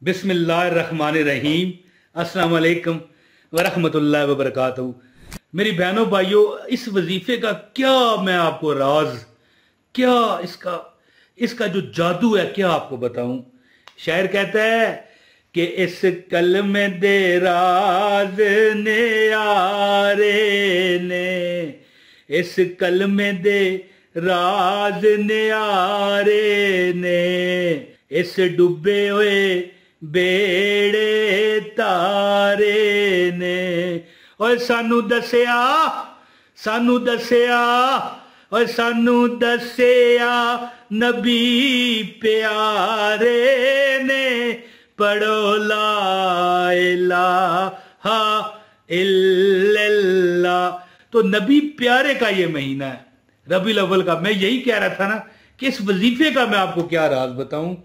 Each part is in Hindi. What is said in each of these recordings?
बिस्मिल्लाहिर्रहमानिर्रहीम। अस्सलाम वालेकुम वरहमतुल्लाहि वबरकातुहू। मेरी बहनों भाइयों, इस वजीफे का क्या मैं आपको राज, क्या इसका इसका जो जादू है क्या आपको बताऊं। शायर कहता है कि इस कलमे दे राज ने यारे ने, इस कलमे दे राज ने यारे ने, इस डुबे हुए बेड़े तारे ने। और सानू दसिया और सानू दसिया नबी प्यारे ने, पढ़ो ला इलाहा इल्लल्लाह। तो नबी प्यारे का ये महीना है रबीउल अव्वल का। मैं यही कह रहा था ना कि इस वजीफे का मैं आपको क्या राज बताऊं।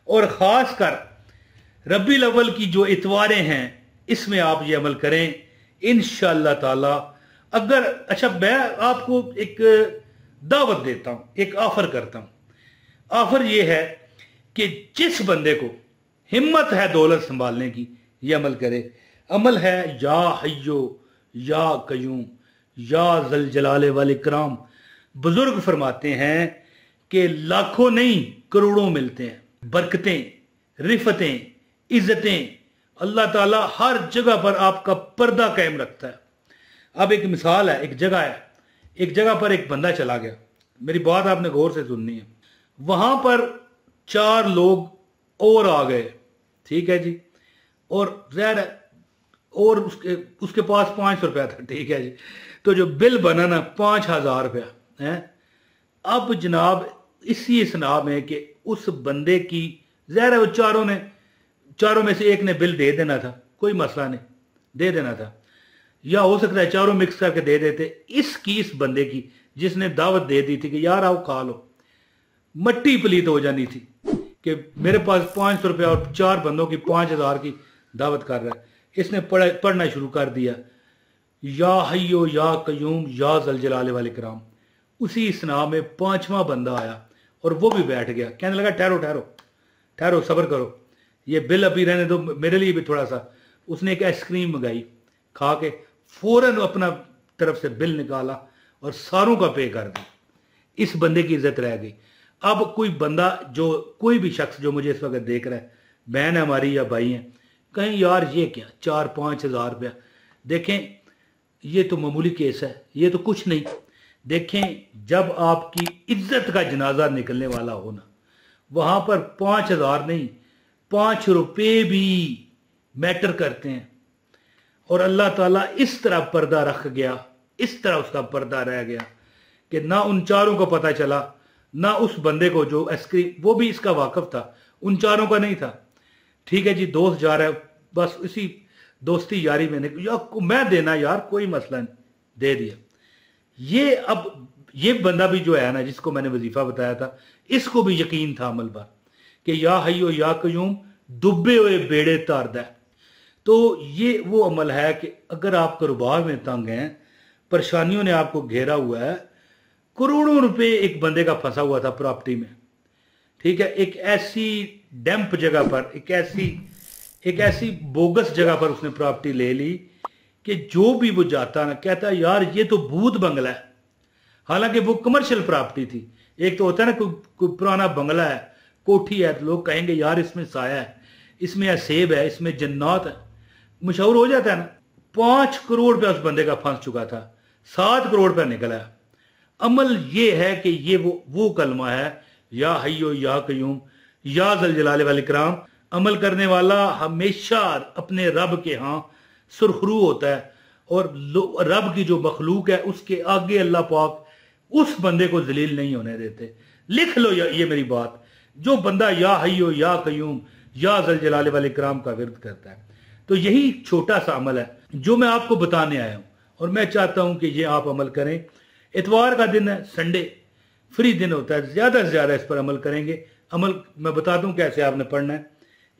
और खास कर रबीउल अव्वल की जो इतवारें हैं इसमें आप ये अमल करें इंशाअल्लाह ताला। अगर अच्छा, मैं आपको एक दावत देता हूं, एक ऑफर करता हूं। ऑफर ये है कि जिस बंदे को हिम्मत है दौलत संभालने की ये अमल करे। अमल है या हय्यो या कयूम या जल जलाले वाले इकराम। बुजुर्ग फरमाते हैं कि लाखों नहीं करोड़ों मिलते हैं, बरकतें, रिफतें, इज्जतें। अल्लाह ताला हर जगह पर आपका पर्दा कायम रखता है। अब एक मिसाल है, एक जगह पर एक बंदा चला गया। मेरी बात आपने गौर से सुननी है। वहां पर 4 लोग और आ गए, ठीक है जी। और ज़ाहिर है, और उसके पास 500 रुपया था, ठीक है जी। तो जो बिल बना ना 5000 रुपया है। अब जनाब इसी इसनाब है कि उस बंदे की ज़ाहिर है वो चारों में से एक ने बिल दे देना था, कोई मसला नहीं, दे देना था। या हो सकता है चारों मिक्स करके दे देते। इस बंदे की जिसने दावत दे दी थी कि यार आओ खा लो, मट्टी पलीत हो जानी थी कि मेरे पास 500 रुपया और 4 बंदों की 5000 की दावत कर रहा है। इसने पढ़ना शुरू कर दिया, या हय्यो या कयूम या जल जलाले वाले इकराम। उसी इसना में 5वां बंदा आया और वो भी बैठ गया। कहने लगा ठहरो ठहरो ठहरो, सब्र करो, ये बिल अभी रहने दो, मेरे लिए भी थोड़ा सा। उसने एक आइसक्रीम मंगाई, खा के फौरन अपना तरफ से बिल निकाला और सारों का पे कर दिया। इस बंदे की इज्जत रह गई। अब कोई भी शख्स जो मुझे इस वक्त देख रहा है, बहन है हमारी या भाई हैं, कहीं यार ये क्या 4-5 हज़ार रुपया, देखें ये तो मामूली केस है, ये तो कुछ नहीं। देखें जब आपकी इज्जत का जनाजा निकलने वाला हो ना, वहां पर 5000 नहीं 5 रुपये भी मैटर करते हैं। और अल्लाह ताला इस तरह पर्दा रख गया, इस तरह उसका पर्दा रह गया कि ना उन चारों को पता चला, ना उस बंदे को जो आइसक्रीम, वो भी इसका वाकिफ था, उन चारों का नहीं था। ठीक है जी, दोस्त जा रहा है, बस इसी दोस्ती यारी में यार मैं देना यार कोई मसला नहीं, दे दिया। ये बंदा भी जो है ना, जिसको मैंने वजीफा बताया था, इसको भी यकीन था अमल पर कि या हय्यो या कयूम डुबे हुए बेड़े तारदा है। तो ये वो अमल है कि अगर आप कारोबार में तंग हैं, परेशानियों ने आपको घेरा हुआ है, करोड़ों रुपए एक बंदे का फंसा हुआ था प्रॉपर्टी में, ठीक है। एक ऐसी डैम्प जगह पर, एक ऐसी बोगस जगह पर उसने प्रॉपर्टी ले ली कि जो भी वो जाता ना कहता यार ये तो भूत बंगला है। हालांकि वो कमर्शियल प्रॉपर्टी थी। एक तो होता है ना कोई पुराना बंगला है, कोठी है, तो लोग कहेंगे यार इसमें साया है, इसमें सेब है, इसमें जन्नत है, मशहूर हो जाता है ना। 5 करोड़ रुपया उस बंदे का फंस चुका था, 7 करोड़ रुपया निकला। अमल ये है कि ये वो कलमा है, या हय्यो या कयूम या जल जलाले वाल इकराम। अमल करने वाला हमेशा अपने रब के यहाँ सुरखरू होता है, और रब की जो मखलूक है उसके आगे अल्लाह पाक उस बंदे को जलील नहीं होने देते। लिख लो ये मेरी बात, जो बंदा या हय्यो या कयूम या जल जलाले वाले इकराम का विर्द करता है। तो यही छोटा सा अमल है जो मैं आपको बताने आया हूं, और मैं चाहता हूं कि ये आप अमल करें। इतवार का दिन है, संडे फ्री दिन होता है, ज्यादा से ज्यादा इस पर अमल करेंगे। अमल मैं बता दूं कैसे आपने पढ़ना है,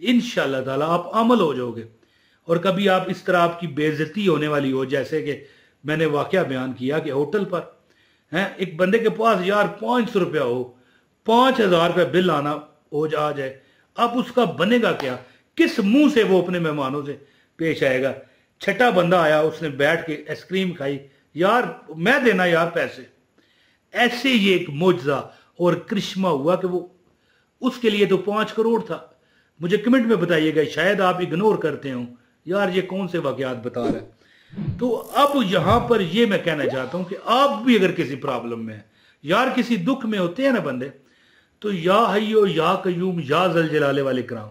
इंशाअल्लाह ताला आप अमल हो जाओगे। और कभी आप इस तरह आपकी बेइज्जती होने वाली हो, जैसे कि मैंने वाकया बयान किया कि होटल पर है एक बंदे के पास यार 500 रुपया हो, 5000 रुपया बिल आना हो आ जाए, अब उसका बनेगा क्या किस मुंह से वो अपने मेहमानों से पेश आएगा? छठा बंदा आया, उसने बैठ के आइसक्रीम खाई, यार मैं देना यार पैसे। ऐसे ये एक मुजजा और करिश्मा हुआ कि वो, उसके लिए तो 5 करोड़ था। मुझे कमेंट में बताइएगा, शायद आप इग्नोर करते हो, यार ये कौन से वाकयात बता रहा है। तो अब यहां पर ये मैं कहना चाहता हूं कि आप भी अगर किसी प्रॉब्लम में है, यार किसी दुख में होते हैं ना बंदे, तो या हय्यो या कयूम या जल जलाले वाले कराम,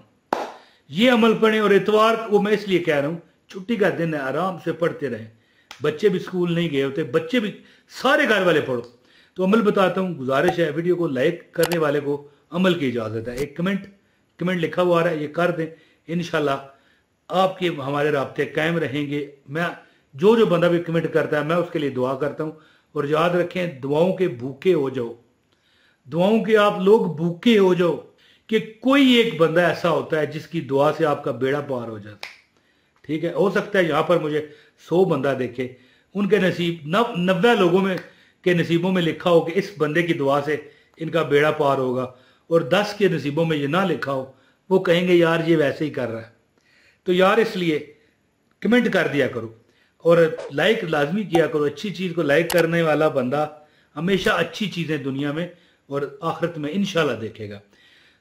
ये अमल पढ़ें। और इतवार को मैं इसलिए कह रहा हूं, छुट्टी का दिन है, आराम से पढ़ते रहें। बच्चे भी स्कूल नहीं गए होते, बच्चे भी, सारे घर वाले पढ़ो। तो अमल बताता हूं, गुजारिश है वीडियो को लाइक करने वाले को अमल की इजाजत है। एक कमेंट लिखा हुआ आ रहा है, ये कर दें, इंशाल्लाह आपके हमारे राब्ते कायम रहेंगे। मैं जो बंदा भी कमेंट करता है, मैं उसके लिए दुआ करता हूं। और याद रखें, दुआओं के भूखे हो जाओ, दुआओं के आप लोग भूखे हो जाओ, कि कोई एक बंदा ऐसा होता है जिसकी दुआ से आपका बेड़ा पार हो जाता है। ठीक है, हो सकता है यहां पर मुझे 100 बंदा देखे, उनके नसीब 90 लोगों में के नसीबों में लिखा हो कि इस बंदे की दुआ से इनका बेड़ा पार होगा, और 10 के नसीबों में ये ना लिखा हो, वो कहेंगे यार ये वैसे ही कर रहा है। तो यार इसलिए कमेंट कर दिया करो और लाइक लाजमी किया करो। अच्छी चीज़ को लाइक करने वाला बंदा हमेशा अच्छी चीज़ें दुनिया में और आखिरत में इंशाल्लाह देखेगा।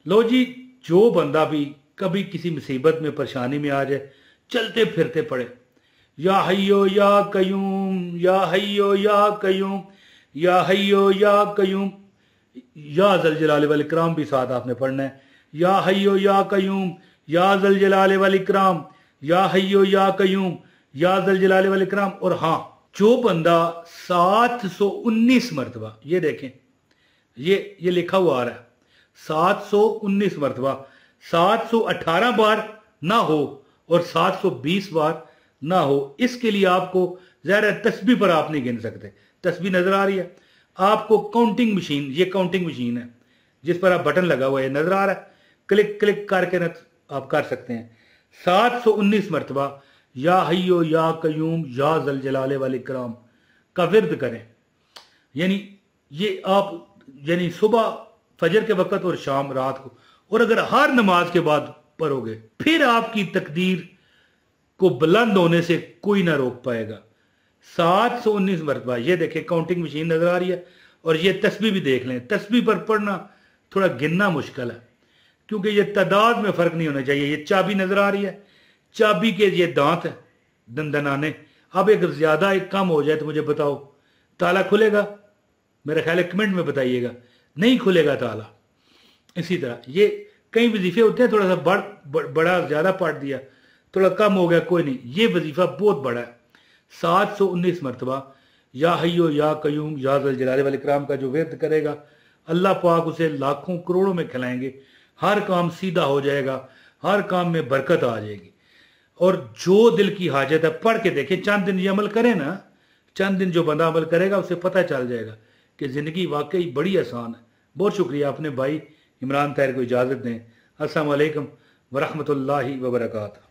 लो जी, जो बंदा भी कभी किसी मुसीबत में परेशानी में आ जाए, चलते फिरते पड़े या हय्यो या कयूम, या हय्यो या कयूम, या हय्यो या कयूम, या जल जलाले वाल इकराम भी साथ आपने पढ़ना है। या हय्यो या कयूम, या जल जलाले वाल इकराम, या हय्यो या कयूम, या जल जलाले वाल इकराम। और हाँ, जो बंदा 719 मरतबा, ये देखें, ये लिखा हुआ आ रहा है 719 मरतबा, 718 बार ना हो और 720 बार ना हो, इसके लिए आपको ज़ाहिर तस्बीह पर आप नहीं गिन सकते। तस्बीह नजर आ रही है आपको, काउंटिंग मशीन, ये काउंटिंग मशीन है जिस पर आप बटन लगा हुआ है, नजर आ रहा है, क्लिक करके आप कर सकते हैं। 719 मरतबा या हय्यो या कयूम या जल जलाले वाल इकराम का विर्द करें। यानी ये आप सुबह फजर के वक्त और शाम रात को, और अगर हर नमाज के बाद पढ़ोगे, फिर आपकी तकदीर को बुलंद होने से कोई ना रोक पाएगा। 719 मरतबा, ये देखें काउंटिंग मशीन नजर आ रही है। और ये तस्बीह भी देख लें, तस्बीह पर पढ़ना थोड़ा गिनना मुश्किल है, क्योंकि ये तादाद में फर्क नहीं होना चाहिए। ये चाबी नजर आ रही है, चाबी के ये दांत है दंदनाने। अब एक ज्यादा एक कम हो जाए तो मुझे बताओ, ताला खुलेगा? मेरा ख्याल है कमेंट में बताइएगा, नहीं खुलेगा ताला। इसी तरह ये कई वजीफे होते हैं, थोड़ा सा बड़ा ज्यादा पढ़ दिया, थोड़ा कम हो गया, कोई नहीं, ये वजीफा बहुत बड़ा है। 719 मरतबा या हय्यो या कयूम या जल जलाले वाल इकराम का जो विर्द करेगा, अल्लाह पाक उसे लाखों करोड़ों में खिलाएंगे, हर काम सीधा हो जाएगा, हर काम में बरकत आ जाएगी। और जो दिल की हाजत है पढ़ के देखें, चंद दिन ये अमल करें ना, चंद दिन जो बंदा अमल करेगा उसे पता चल जाएगा कि जिंदगी वाकई बड़ी आसान है। बहुत शुक्रिया, अपने भाई इमरान ताहिर को इजाज़त दें। अस्सलाम वालेकुम वरहमतुल्लाहि वबरकातुहू।